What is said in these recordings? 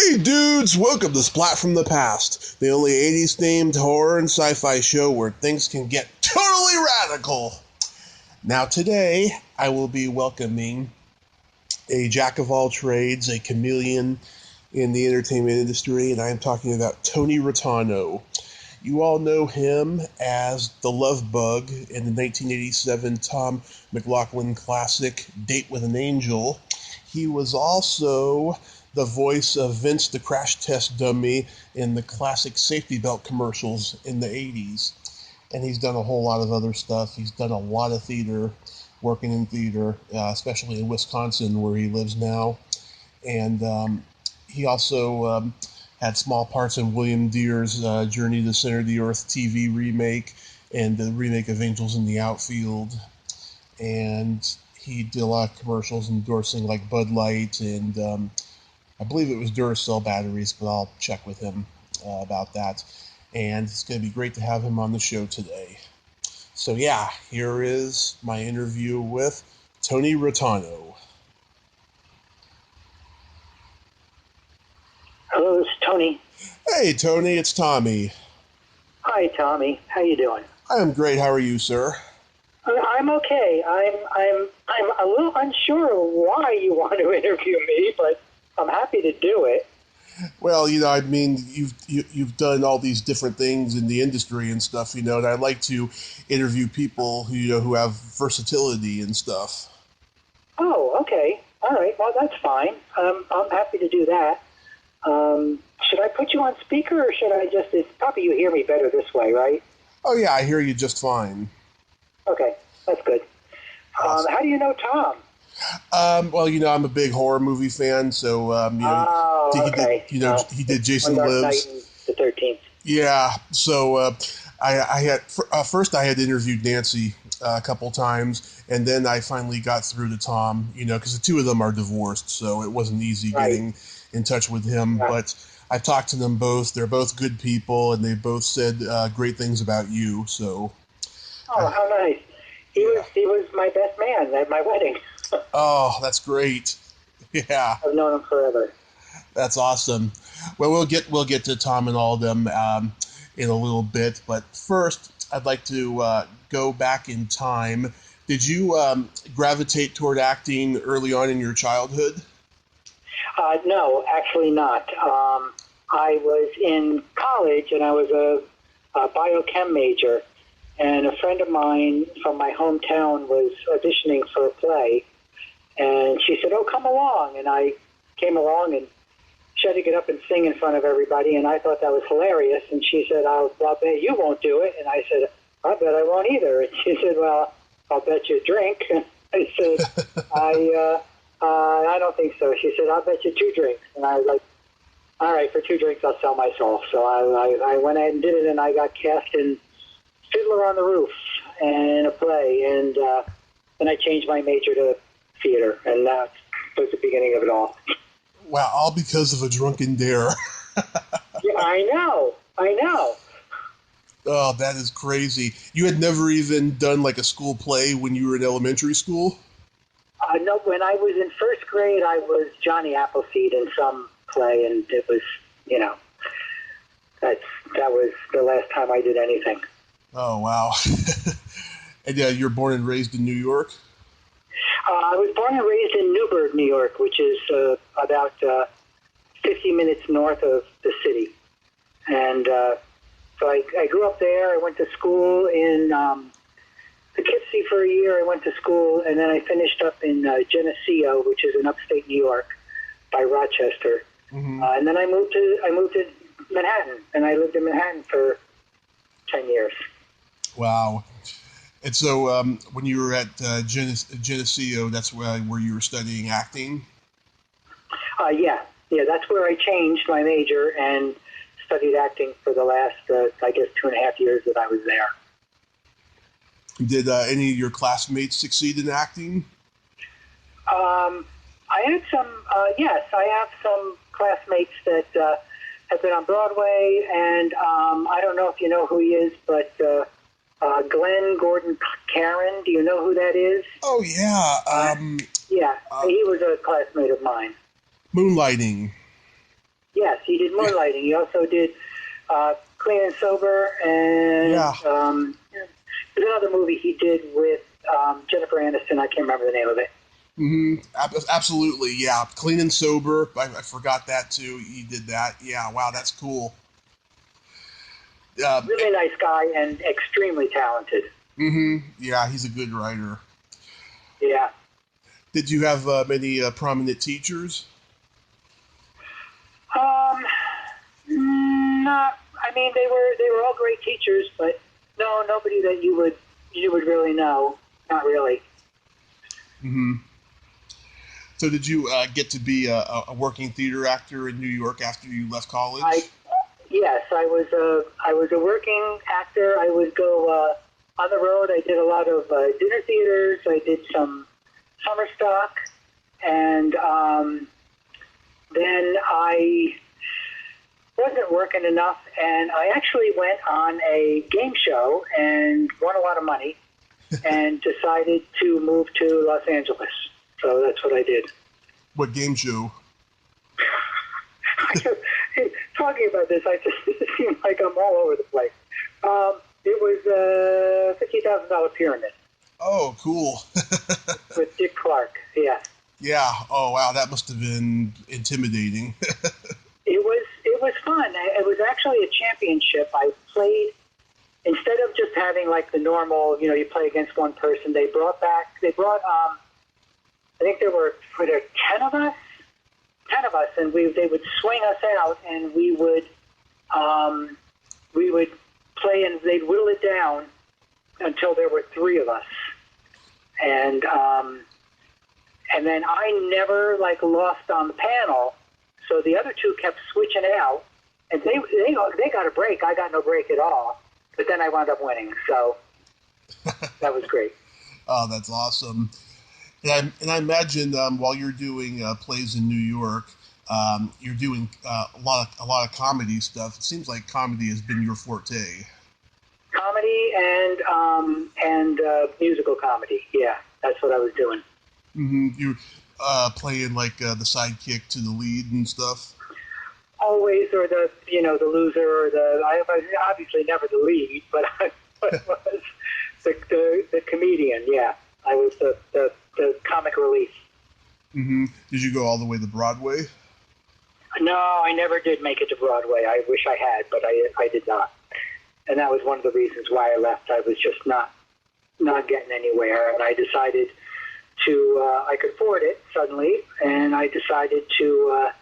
Hey dudes, welcome to Splat from the Past, the only 80s themed horror and sci-fi show where things can get totally radical. Now today, I will be welcoming a jack of all trades, a chameleon in the entertainment industry, and I am talking about Tony Reitano. You all know him as the Love Bug in the 1987 Tom McLaughlin classic Date with an Angel. He was also the voice of Vince the Crash Test Dummy in the classic safety belt commercials in the 80s. And he's done a whole lot of other stuff. He's done a lot of theater, working in theater, especially in Wisconsin where he lives now. And he also had small parts in William Deere's Journey to the Center of the Earth TV remake and the remake of Angels in the Outfield. And he did a lot of commercials endorsing like Bud Light and I believe it was Duracell batteries, but I'll check with him about that. And it's going to be great to have him on the show today. So yeah, here is my interview with Tony Reitano. Hello, it's Tony. Hey Tony, it's Tommy. Hi, Tommy. How you doing? I am great. How are you, sir? I'm okay. I'm a little unsure why you want to interview me, but I'm happy to do it. Well, you know, I mean, you've done all these different things in the industry and stuff, you know, and I like to interview people who, you know, who have versatility and stuff. Oh, okay. All right. Well, that's fine. I'm happy to do that. Should I put you on speaker or should I just, it's probably you hear me better this way, right? Oh, yeah, I hear you just fine. Okay, that's good. Awesome. How do you know Tom? Well, you know, I'm a big horror movie fan, so, you know, okay. He did Jason Dark Lives. Knight and the 13th. Yeah, so I had, first I had interviewed Nancy a couple times, and then I finally got through to Tom, you know, because the two of them are divorced, so it wasn't easy getting in touch with him, but I talked to them both. They're both good people, and they both said great things about you, so. Oh, how nice. He was my best man at my wedding. Oh, that's great. Yeah. I've known him forever. That's awesome. Well, we'll get to Tom and all of them in a little bit, but first, I'd like to go back in time. Did you gravitate toward acting early on in your childhood? No, actually not. I was in college, and I was a biochem major, and a friend of mine from my hometown was auditioning for a play, and she said, "Oh, come along," and I came along, and she had to get up and sing in front of everybody, and I thought that was hilarious, and she said, I'll bet you won't do it, and I said, I bet I won't either, and she said, well, I'll bet you a drink. I said, I don't think so. She said, I'll bet you 2 drinks, and I was like, all right, for 2 drinks, I'll sell my soul. So I went ahead and did it, and I got cast in Fiddler on the Roof and a play, and then I changed my major to theater, and that was the beginning of it all. Wow, all because of a drunken dare. Yeah, I know. Oh, that is crazy. You had never even done like a school play when you were in elementary school? No, when I was in first grade, I was Johnny Appleseed in some play, and it was, you know, that was the last time I did anything. Oh, wow. And you're born and raised in New York? I was born and raised in Newburgh, New York, which is about 50 minutes north of the city. And so I grew up there. I went to school in Poughkeepsie for a year. I went to school, and then I finished up in Geneseo, which is in upstate New York by Rochester. Mm-hmm. And then I moved to Manhattan, and I lived in Manhattan for 10 years. Wow. And so when you were at Geneseo, that's where you were studying acting? Yeah, that's where I changed my major and studied acting for the last, 2.5 years that I was there. Did any of your classmates succeed in acting? I had some, yes, I have some classmates that have been on Broadway, and I don't know if you know who he is, but Glenn Gordon Caron, do you know who that is? Oh, yeah. Yeah, he was a classmate of mine. Moonlighting. Yes, he did Moonlighting. He also did Clean and Sober, and there's another movie he did with Jennifer Aniston. I can't remember the name of it. Absolutely, yeah. Clean and Sober. I forgot that too. He did that. Yeah, wow, that's cool. Really nice guy and extremely talented. Yeah, he's a good writer. Yeah. Did you have many prominent teachers? Not. I mean, they were all great teachers, but no, nobody that you would really know. Not really. So did you get to be a working theater actor in New York after you left college? Yes, I was a working actor. I would go on the road. I did a lot of dinner theaters. I did some summer stock, and then I wasn't working enough, and I actually went on a game show and won a lot of money, and decided to move to Los Angeles. So that's what I did. What game show? Talking about this, I just seem like I'm all over the place. It was a $50,000 pyramid. Oh, cool. With Dick Clark, yeah. Yeah. Oh, wow. That must have been intimidating. It was fun. It was actually a championship. I played, instead of just having like the normal, you play against one person, they brought, I think there were 10 of us, and they would swing us out, and we would play, and they'd whittle it down until there were 3 of us, and then I never lost on the panel, so the other 2 kept switching out, and they got a break. I got no break at all, but then I wound up winning, so that was great. Oh, that's awesome. And I imagine while you're doing plays in New York, you're doing a lot of comedy stuff. It seems like comedy has been your forte. Comedy and musical comedy. Yeah, that's what I was doing. You're playing like the sidekick to the lead and stuff. Always, or the loser, or I was obviously never the lead, but I was the comedian. Yeah, I was the comic relief. Did you go all the way to Broadway? No, I never did make it to Broadway. I wish I had, but I did not. And that was one of the reasons why I left. I was just not getting anywhere, and I decided I could afford it suddenly, and I decided to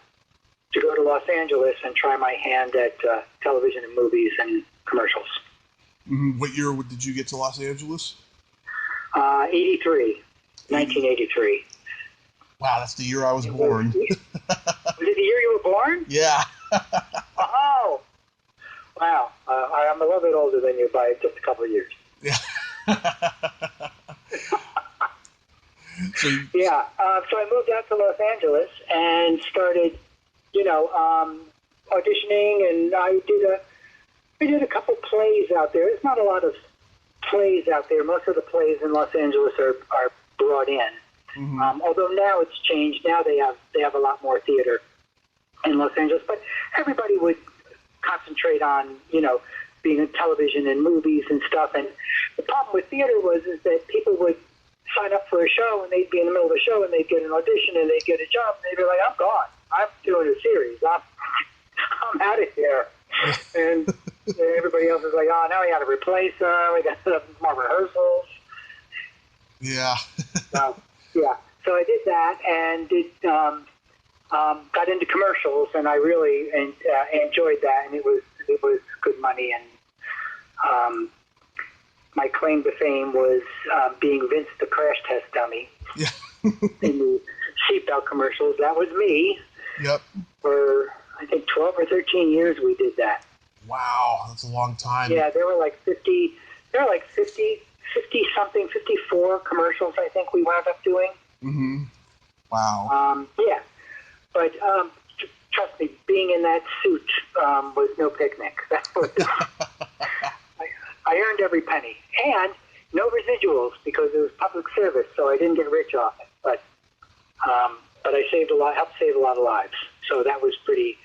go to Los Angeles and try my hand at television and movies and commercials. What year did you get to Los Angeles? 1983. Wow, that's the year I was born. Was it the year you were born? Yeah. Oh, wow. I'm a little bit older than you by just a couple of years. Yeah. So I moved out to Los Angeles and started, auditioning, and I did a couple plays out there. There's not a lot of plays out there. Most of the plays in Los Angeles are brought in. Although now it's changed. Now they have a lot more theater in Los Angeles, but everybody would concentrate on being in television and movies and stuff. And the problem with theater is that people would sign up for a show, and they'd be in the middle of a show, and they'd get an audition, and they'd get a job, and they'd be like, "I'm gone. I'm doing a series. I'm out of here." And everybody else is like, "Oh, now we got to replace them. We got to have more rehearsals." Yeah. So I did that, and got into commercials, and I really enjoyed that, and it was good money, and my claim to fame was being Vince the Crash Test Dummy in the seatbelt commercials. That was me. Yep. For I think 12 or 13 years we did that. Wow, that's a long time. Yeah, there were like 50 something, 54 commercials I think we wound up doing. Wow. Yeah, but trust me, being in that suit was no picnic. That was, I earned every penny, and no residuals because it was public service, so I didn't get rich off it. But I helped save a lot of lives, so that was pretty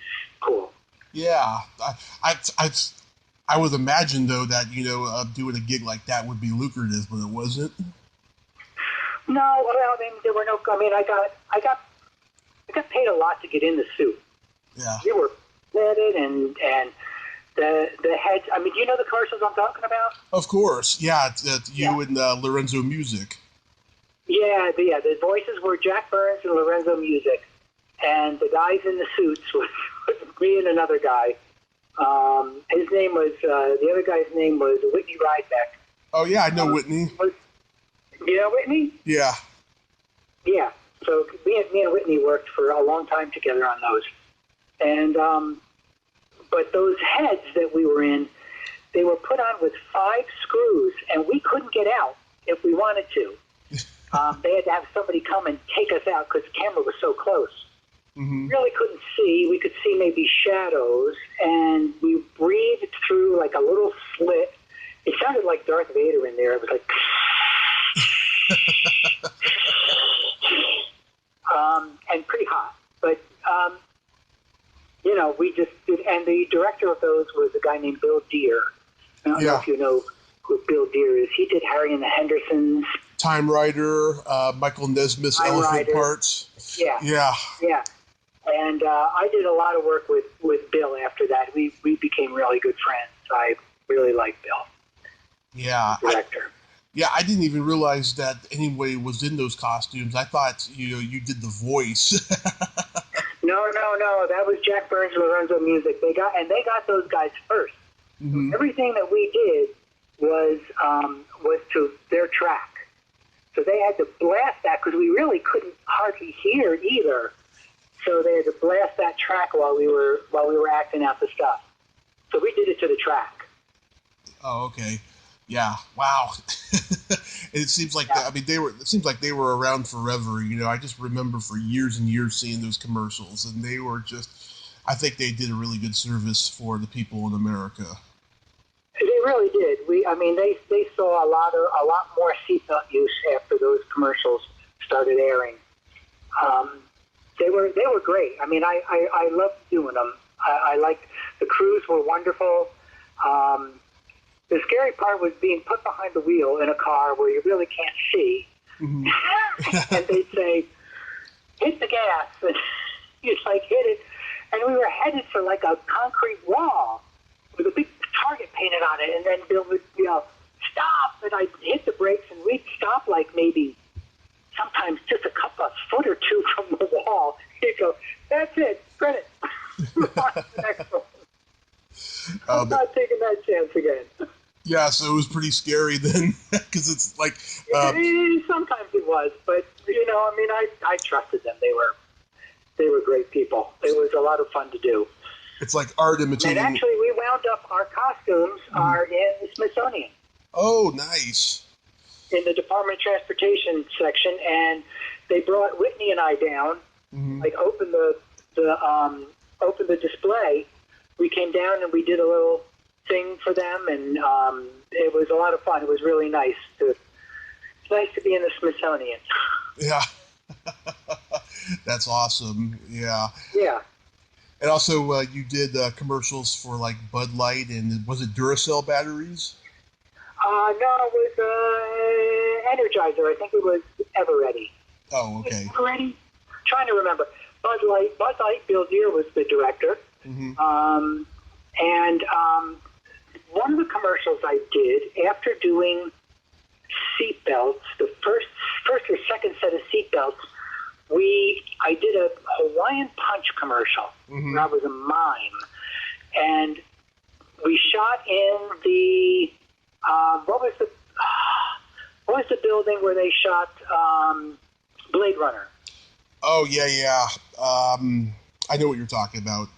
cool. Yeah, I would imagine though that doing a gig like that would be lucrative, but it wasn't. No, well, I mean, there were no. I mean, I got paid a lot to get in the suit. Yeah. We were vetted and the heads. I mean, do you know the commercials I'm talking about? Of course, yeah. It's you and Lorenzo Music. Yeah, the voices were Jack Burns and Lorenzo Music, and the guys in the suits was me and another guy. His name was the other guy's name was Whitney Rideback. Oh yeah, I know Whitney. You know Whitney? Yeah. Yeah. So me and Whitney worked for a long time together on those, and but those heads that we were in, they were put on with 5 screws, and we couldn't get out if we wanted to. They had to have somebody come and take us out because the camera was so close. Mm-hmm. Really couldn't see. We could see maybe shadows, and we breathed through like a little slit. It sounded like Darth Vader in there. It was like... and pretty hot. But, we just did... And the director of those was a guy named Bill Deere. I don't know if you know who Bill Deere is. He did Harry and the Hendersons. Time Rider, Michael Nesmith's Elephant Parts. Yeah. Yeah. Yeah. And I did a lot of work with Bill after that. We became really good friends. I really liked Bill. Yeah. Director. I didn't even realize that anybody was in those costumes. I thought, you did the voice. No. That was Jack Burns and Lorenzo Music. They got those guys first. Mm-hmm. Everything that we did was to their track. So they had to blast that because we really couldn't hardly hear either. So they had to blast that track while we were acting out the stuff. So we did it to the track. Oh, okay. Yeah. Wow. It seems like it seems like they were around forever. I just remember for years and years seeing those commercials, and they were just. I think they did a really good service for the people in America. They really did. They saw a lot more seatbelt use after those commercials started airing. They were great. I loved doing them. I liked the crews were wonderful. The scary part was being put behind the wheel in a car where you really can't see. Mm-hmm. And they'd say, hit the gas. And you'd hit it. And we were headed for like a concrete wall with a big target painted on it. And then Bill would yell, stop. And I'd hit the brakes and we'd stop like maybe sometimes just a foot or two from the wall. He'd go, that's it, credit. Next one. I'm not taking that chance again. Yeah, so it was pretty scary then, because it's like... sometimes it was, but, I trusted them. They were great people. It was a lot of fun to do. It's like art imitating... And actually, we wound up, our costumes are in the Smithsonian. Oh, nice. In the Department of Transportation section, and they brought Whitney and I down, opened the display. We came down and we did a little thing for them, and it was a lot of fun. It was really nice. It's nice to be in the Smithsonian. Yeah. That's awesome. Yeah. Yeah. And also, you did commercials for like Bud Light, and was it Duracell batteries? No, it was Energizer. I think it was Eveready. Oh, okay. Eveready? Trying to remember. Bud Light, Bill Deere was the director. Mm-hmm. And one of the commercials I did after doing seatbelts, the first or second set of seatbelts, I did a Hawaiian Punch commercial where I was a mime, and we shot in the what was the building where they shot Blade Runner? Oh yeah. I know what you're talking about.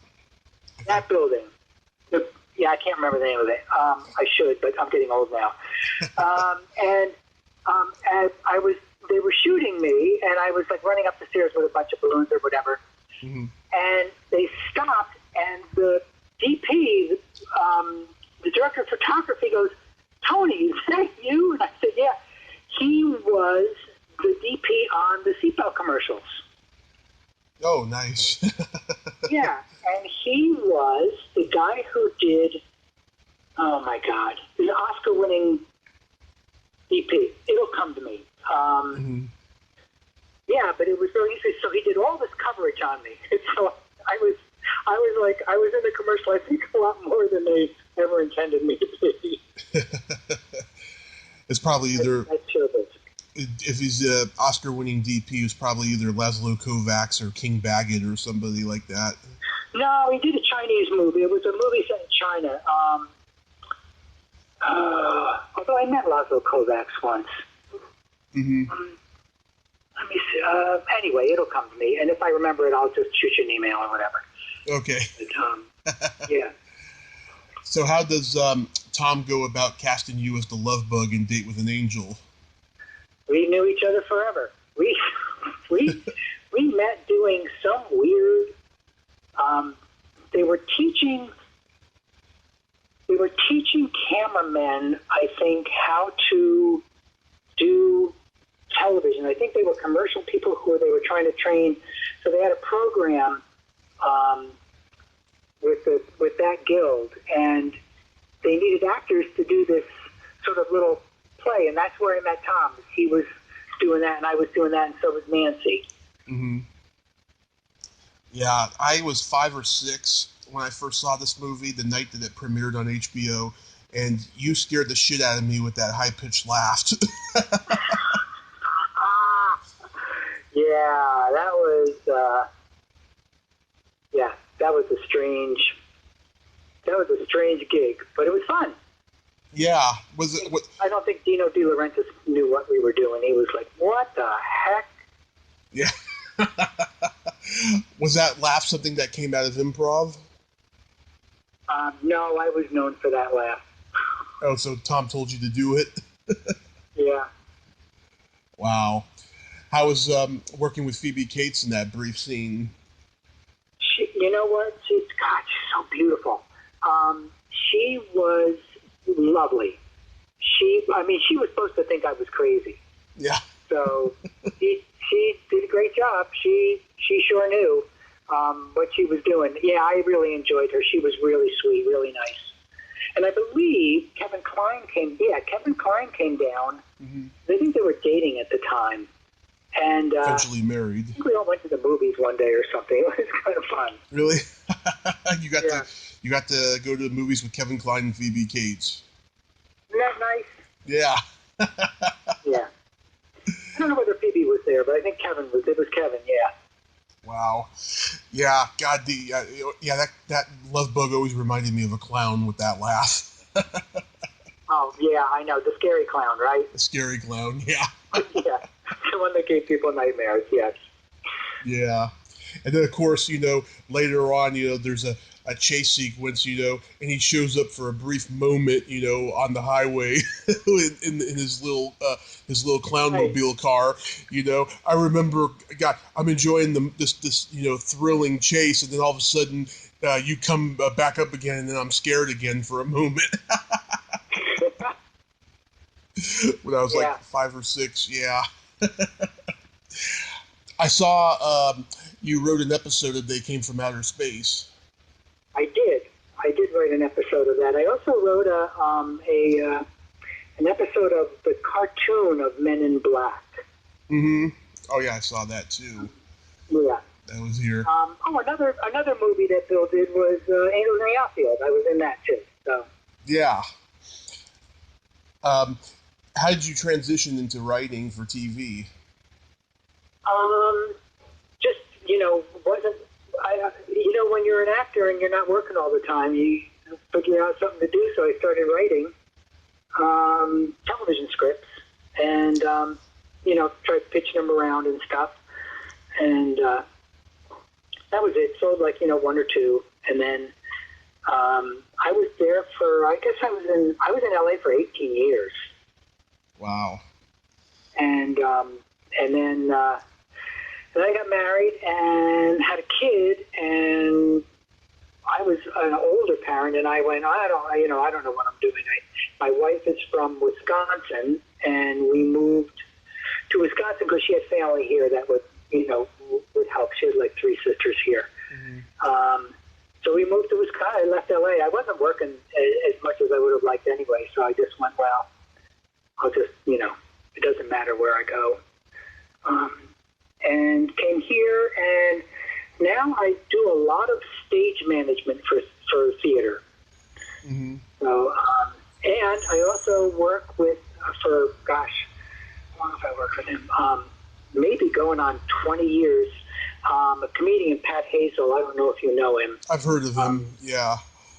That building. I can't remember the name of it. I should, but I'm getting old now. And they were shooting me, and I was like running up the stairs with a bunch of balloons or whatever. Mm-hmm. And they stopped, and the DP, the director of photography, goes, "Tony, is that you?" And I said, "Yeah." He was the DP on the seatbelt commercials. Oh, nice. Yeah, and he was the guy who did, oh my God, the Oscar-winning DP. It'll come to me. Mhm. Yeah, but it was really easy. So he did all this coverage on me. So I was in the commercial, I think, a lot more than they ever intended me to be. It's probably either, That's terrible. if he's a Oscar-winning DP, it's probably either Laszlo Kovacs or King Baggett or somebody like that. No, he did a Chinese movie. It was a movie set in China. Although I met Laszlo Kovacs once. Mm-hmm. Let me see. Anyway, it'll come to me, and if I remember it, I'll just shoot you an email or whatever. Okay. But, yeah. So how does Tom go about casting you as the love bug in Date with an Angel? We knew each other forever. We met doing some weird. They were teaching cameramen, I think, how to do television. I think they were commercial people who they were trying to train. So they had a program with that guild, and they needed actors to do this sort of little play, and that's where I met Tom. He was doing that, and I was doing that, and so was Nancy. Mm-hmm. Yeah, I was 5 or 6 when I first saw this movie, the night that it premiered on HBO, and you scared the shit out of me with that high-pitched laugh. Yeah, that was a strange gig, but it was fun. Yeah, was it? What? I don't think Dino De Laurentiis knew what we were doing. He was like, "What the heck?" Yeah. Was that laugh something that came out of improv? No, I was known for that laugh. Oh, so Tom told you to do it? Yeah. Wow. How was working with Phoebe Cates in that brief scene? You know what? She's so beautiful. She was lovely. She was supposed to think I was crazy. Yeah. So she did a great job. She sure knew what she was doing. Yeah, I really enjoyed her. She was really sweet, really nice. And I believe Kevin Kline came down. Mm-hmm. I think they were dating at the time. And Eventually married. I think we all went to the movies one day or something. It was kind of fun. Really? You got to go to the movies with Kevin Kline and Phoebe Cates. Isn't that nice? Yeah. Yeah. I don't know whether Phoebe was there, but I think it was Kevin, yeah. Wow. Yeah, God, that love bug always reminded me of a clown with that laugh. Oh, yeah, I know. The scary clown, right? A scary clown, yeah. Yeah. The one that gave people nightmares, yes. Yeah. And then, of course, later on, there's a chase sequence, and he shows up for a brief moment, on the highway in his little clownmobile car. I remember, God, I'm enjoying this thrilling chase, and then all of a sudden you come back up again, and then I'm scared again for a moment. When I was like 5 or 6, yeah. I saw you wrote an episode of They Came from Outer Space. I did write an episode of that. I also wrote an episode of the cartoon of Men in Black. Mm-hmm. Oh yeah, I saw that too. Yeah. That was here. Another movie that Bill did was Angels in the Outfield. I was in that too. So. Yeah. How did you transition into writing for TV? Just wasn't I? When you're an actor and you're not working all the time, you figure out something to do. So I started writing television scripts and tried pitching them around and stuff. And that was it. Sold like 1 or 2, and then I was there for I was in LA for 18 years. Wow. And then I got married and had a kid, and I was an older parent, and I went, I don't know what I'm doing. My wife is from Wisconsin, and we moved to Wisconsin because she had family here that would, would help. She had like 3 sisters here. So we moved to Wisconsin. I left LA. I wasn't working as much as I would have liked anyway, so I just went, well, I'll just, it doesn't matter where I go. And came here, and now I do a lot of stage management for theater. So, and I also work with, how long have I worked with him? Maybe going on 20 years. A comedian, Pat Hazel, I don't know if you know him. I've heard of him, yeah.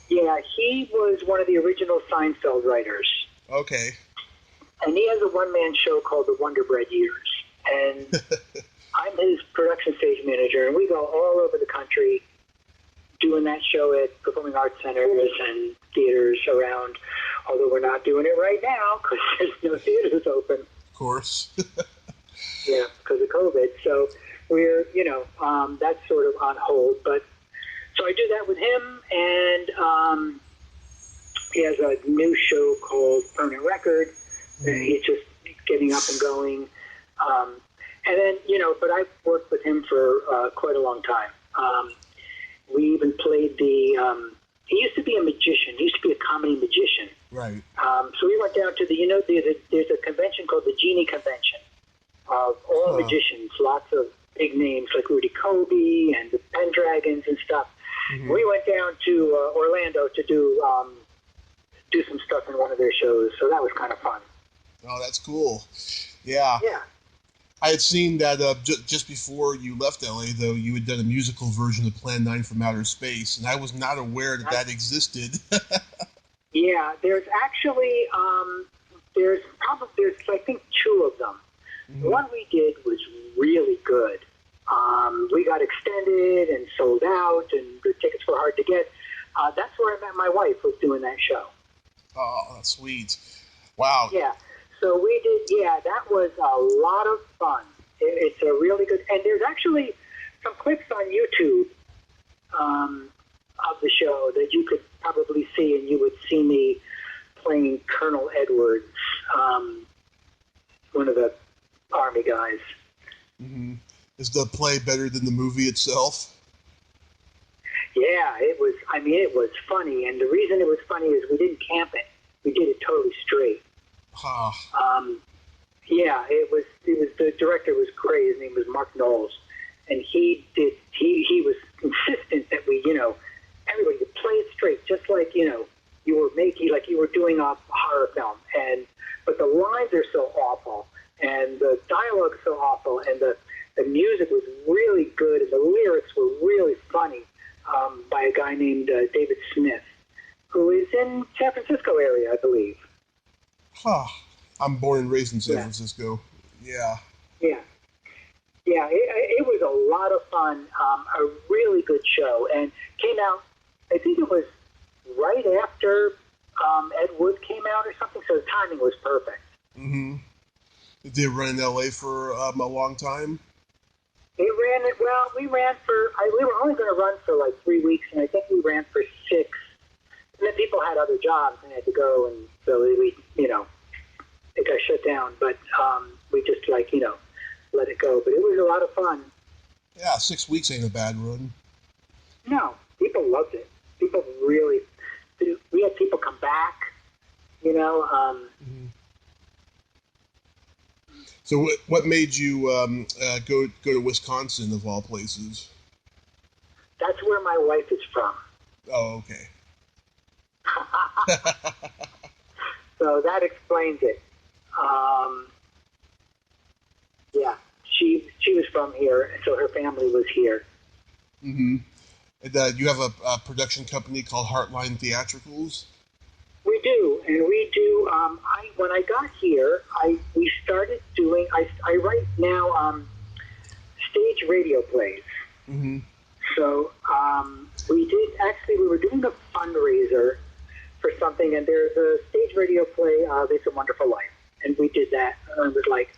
Yeah, he was one of the original Seinfeld writers. Okay. And he has a one-man show called The Wonder Bread Years. And I'm his production stage manager, and we go all over the country doing that show at performing arts centers and theaters around, although we're not doing it right now because there's no theaters open. Of course. Yeah, because of COVID. So we're, that's sort of on hold. But so I do that with him, and he has a new show called Permanent Record. He's just getting up and going. And then, but I've worked with him for quite a long time. We even played he used to be a magician. He used to be a comedy magician. Right. So we went down to there's a convention called the Genie Convention of all magicians, lots of big names like Rudy Kobe and the Pendragons and stuff. We went down to Orlando to do some stuff in one of their shows, so that was kind of fun. Oh, that's cool. Yeah. Yeah. I had seen that just before you left LA, though, you had done a musical version of Plan 9 from Outer Space, and I was not aware that existed. Yeah, there's actually, there's I think 2 of them. The one we did was really good. We got extended and sold out, and the tickets were hard to get. That's where I met my wife, was doing that show. Oh, that's sweet. Wow. Yeah. So we did, that was a lot of fun. It's a really good, and there's actually some clips on YouTube of the show that you could probably see, and you would see me playing Colonel Edwards, one of the Army guys. Is the play better than the movie itself? Yeah, it was funny, and the reason it was funny is we didn't camp it. We did it totally straight. Yeah, it was the director was great. His name was Mark Knowles, and he was insistent that we, everybody could play it straight, just like, you were doing a horror film, but the lines are so awful, and the dialogue is so awful, and the music was really good, and the lyrics were really funny, by a guy named David Smith, who is in San Francisco area, I believe. I'm born and raised in San Francisco. Yeah. Yeah. Yeah, it was a lot of fun, a really good show, and came out, I think it was right after Ed Wood came out or something, so the timing was perfect. Did they run in LA for a long time? We were only going to run for like 3 weeks, and I think we ran for 6. And then people had other jobs and had to go, and so it got shut down. But we just let it go. But it was a lot of fun. Yeah, 6 weeks ain't a bad run. No, people loved it. People really. We had people come back. So what made you go to Wisconsin of all places? That's where my wife is from. Oh, okay. So that explains it. Yeah, she was from here, so her family was here. And you have a production company called Heartline Theatricals? We do, and we do. When I got here, we started doing. I write now stage radio plays. So we were doing a fundraiser for something, and there's a stage radio play, It's a Wonderful Life, and we did that. And I was like,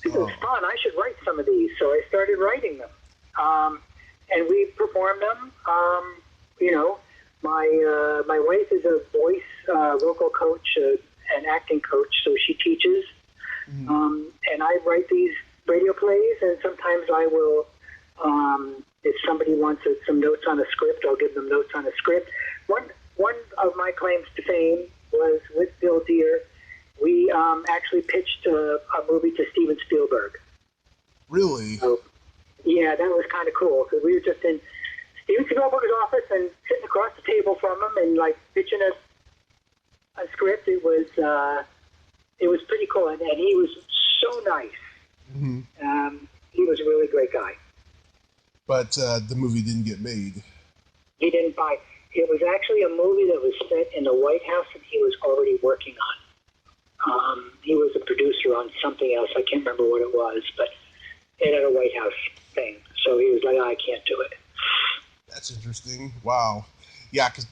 this is fun. I should write some of these. So I started writing them, and we performed them. My wife is a voice vocal coach, an acting coach, so she teaches. And I write these radio plays, and sometimes I will, if somebody wants some notes on a script, I'll give them notes on a script. One of my claims to fame was with Bill Deere. We actually pitched a movie to Steven Spielberg. Really? So, yeah, that was kind of cool because we were just in Steven Spielberg's office and sitting across the table from him and like pitching a script. It was pretty cool, and he was so nice. Mm-hmm. He was a really great guy. But the movie didn't get made. He didn't buy. It was actually a movie that was set in the White House that he was already working on. He was a producer on something else. I can't remember what it was, but it had a White House thing. So he was like, I can't do it. That's interesting. Wow. Yeah, because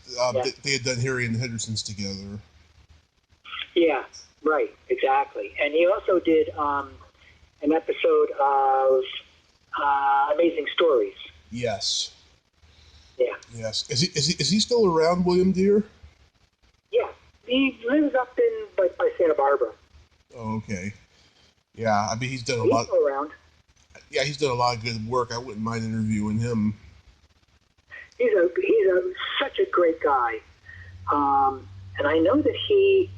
they had done Harry and the Hendersons together. Yeah, right, exactly. And he also did an episode of Amazing Stories. Yes. Yeah. Yes. Is he still around, William Deere? Yeah. He lives up in by Santa Barbara. Oh, okay. Yeah, I mean he's done a He's lot. still around. Yeah, he's done a lot of good work. I wouldn't mind interviewing him. He's such a great guy, and I know that I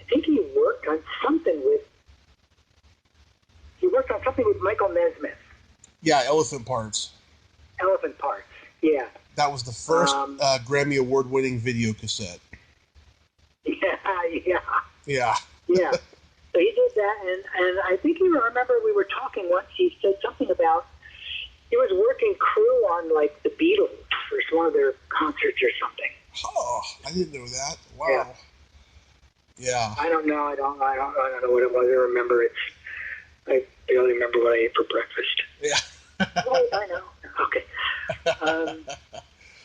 think he worked on something with Michael Nesmith. Yeah, Elephant Parts. Elephant Parts. Yeah. That was the first Grammy Award-winning video cassette. Yeah. Yeah. Yeah. So he did that, and I think I remember we were talking once. He said something about he was working crew on like the Beatles for one of their concerts or something. Oh, I didn't know that. Wow. Yeah. I don't know. I don't know what it was. I remember it. I barely remember what I ate for breakfast. Yeah. Wait, I know. Okay.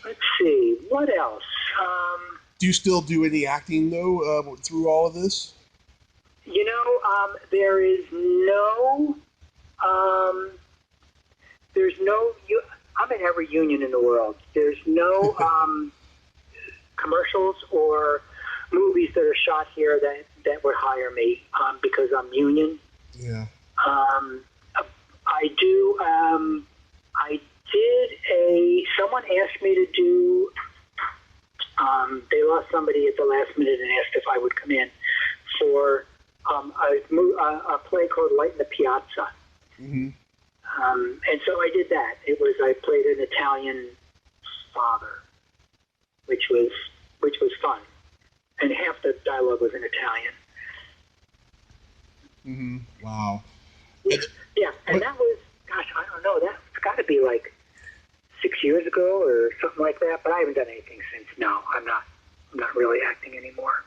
Let's see. What else? Do you still do any acting though through all of this? You know, there is no. There's no. I'm in every union in the world. There's no commercials or movies that are shot here that would hire me because I'm union. Yeah. I do. I did someone asked me to do. They lost somebody at the last minute and asked if I would come in for a play called Light in the Piazza. Mm-hmm. And so I did that. I played an Italian father, which was fun, and half the dialogue was in Italian. Mm-hmm. Wow. Yeah, and that was, gosh, I don't know, that's got to be like 6 years ago or something like that. But I haven't done anything since. No, I'm not really acting anymore.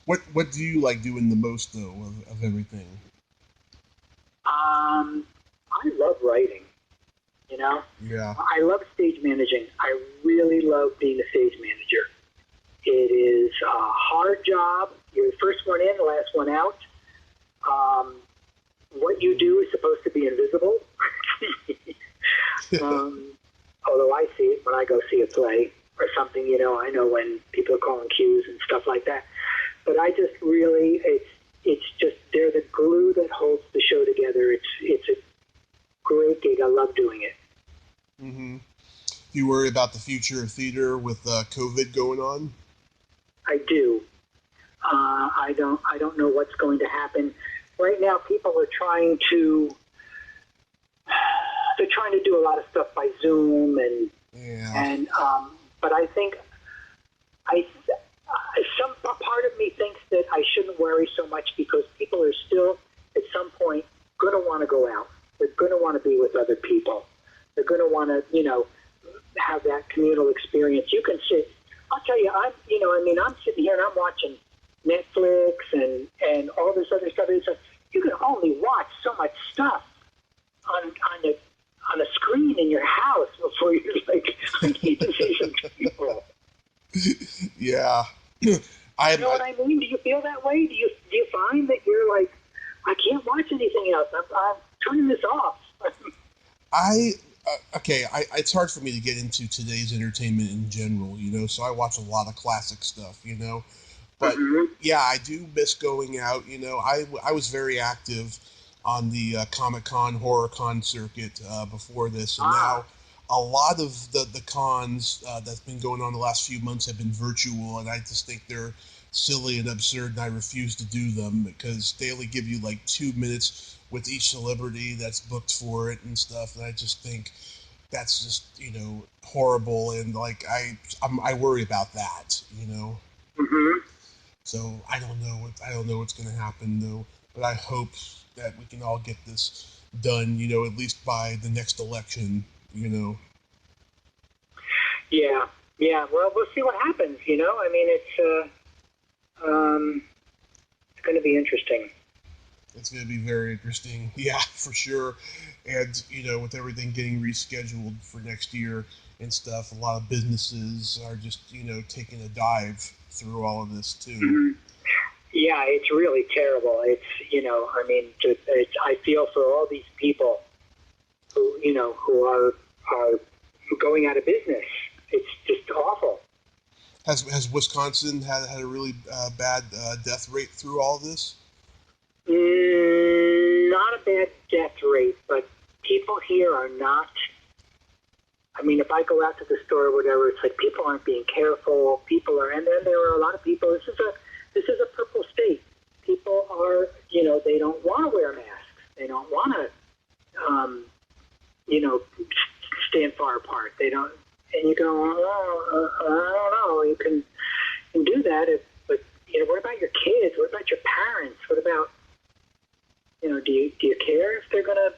What do you like doing the most though of everything? I love writing. You know. Yeah. I love stage managing. I really love being a stage manager. It is a hard job. You're the first one in, the last one out. What you do is supposed to be invisible. Although I see it when I go see a play or something, you know, I know when people are calling cues and stuff like that. But I just really, it's just, they're the glue that holds the show together. It's a great gig. I love doing it. Mm-hmm. Do you worry about the future of theater with COVID going on? I do. I don't know what's going to happen. Right now, people are trying to do a lot of stuff by Zoom but I think some part of me thinks that I shouldn't worry so much because people are still at some point going to want to go out. They're going to want to be with other people. They're going to want to, you know, have that communal experience. You can sit. I'll tell you, I'm sitting here and I'm watching Netflix and all this other stuff. It's like, you can only watch so much stuff on a screen in your house before you're like, I need to see some people. Yeah. You know what I mean? Do you feel that way? Do you find that you're like, I can't watch anything else. I'm turning this off. It's hard for me to get into today's entertainment in general, you know, so I watch a lot of classic stuff, you know. But, yeah, I do miss going out, you know. I was very active on the Comic-Con, HorrorCon circuit before this, and now a lot of the cons that's been going on the last few months have been virtual, and I just think they're silly and absurd, and I refuse to do them because they only give you like 2 minutes with each celebrity that's booked for it and stuff, and I just think that's just, horrible, and like I worry about that, Mm-hmm. So I don't know what's going to happen though, but I hope that we can all get this done, at least by the next election. Yeah, yeah. Well, we'll see what happens. I mean, it's going to be interesting. It's going to be very interesting. Yeah, for sure. And, with everything getting rescheduled for next year and stuff, a lot of businesses are just, taking a dive through all of this too. Mm-hmm. Yeah, it's really terrible. It's, I mean, I feel for all these people who are going out of business. It's just awful. Has Wisconsin had a really bad death rate through all this? Not a bad death rate, but people here are not. I mean, if I go out to the store or whatever, it's like people aren't being careful. People are, and then there are a lot of people. This is a purple state. People are, they don't want to wear masks. They don't want to, stand far apart. They don't, and you go, I don't know. You can do that, but what about your kids? What about your parents? What about, do you care if they're gonna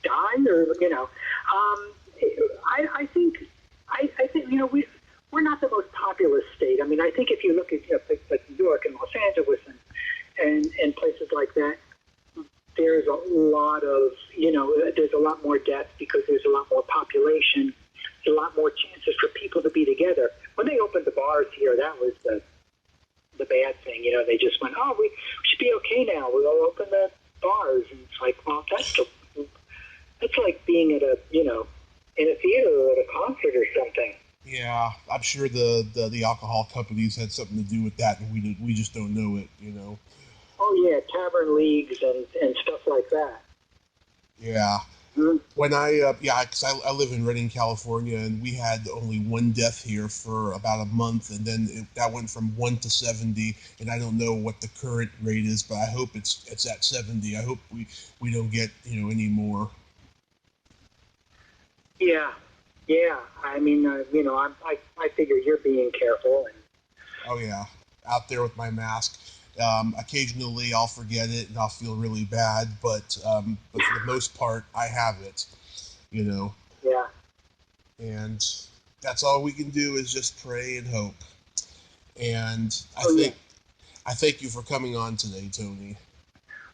die or I think we're not the most populous state. I mean, I think if you look at like New York and Los Angeles and places like that, there's a lot of there's a lot more deaths because there's a lot more population. There's a lot more chances for people to be together. When they opened the bars here, that was the bad thing. They just went, oh, we should be okay now. We'll open the bars, and it's like, well, that's like being at in a theater or at a concert or something. Yeah, I'm sure the alcohol companies had something to do with that, and we just don't know it. Oh yeah, tavern leagues and stuff like that. Yeah. Mm-hmm. When because I live in Redding, California, and we had only one death here for about a month, and then that went from 1 to 70, and I don't know what the current rate is, but I hope it's at 70. I hope we don't get any more. Yeah. I mean, I figure you're being careful. Oh yeah, out there with my mask. Occasionally I'll forget it and I'll feel really bad, but for the most part I have it. Yeah. And that's all we can do is just pray and hope. And I thank you for coming on today, Tony.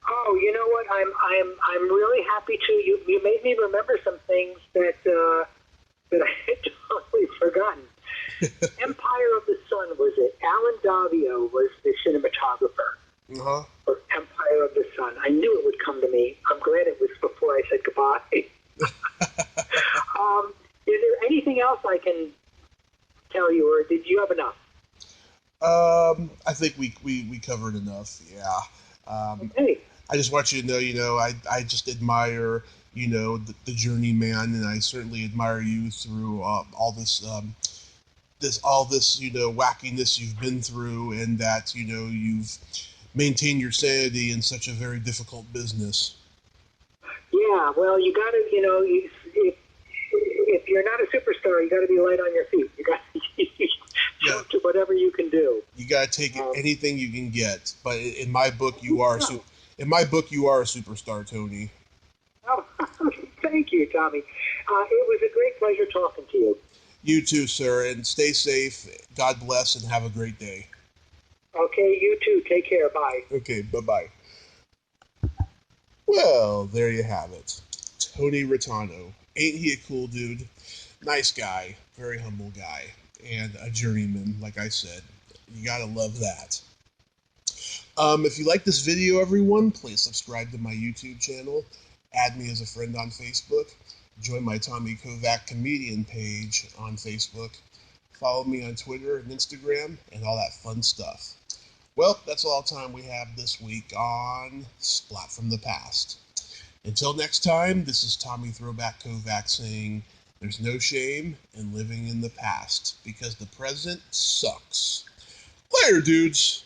Oh, you know what? I'm really happy to. You made me remember some things that I had totally forgotten. Empire of the Sun, was it? Alan Davio was the cinematographer of Empire of the Sun. I knew it would come to me. I'm glad it was before I said goodbye. Is there anything else I can tell you, or did you have enough? I think we covered enough. Yeah. Okay. I just want you to know, I just admire, the journeyman, and I certainly admire you through all this wackiness you've been through, and that you've maintained your sanity in such a very difficult business. Yeah, well, you got to, if you're not a superstar, you got to be light on your feet. You got to do whatever you can do. You got to take anything you can get. But in my book, you are a superstar, Tony. Oh, thank you, Tommy. It was a great pleasure talking to you. You too, sir, and stay safe. God bless, and have a great day. Okay, you too. Take care. Bye. Okay, bye-bye. Well, there you have it. Tony Reitano. Ain't he a cool dude? Nice guy, very humble guy, and a journeyman, like I said. You gotta love that. If you like this video, everyone, please subscribe to my YouTube channel. Add me as a friend on Facebook. Join my Tommy Kovac comedian page on Facebook. Follow me on Twitter and Instagram and all that fun stuff. Well, that's all the time we have this week on Splat from the Past. Until next time, this is Tommy Throwback Kovac saying there's no shame in living in the past because the present sucks. Later, dudes!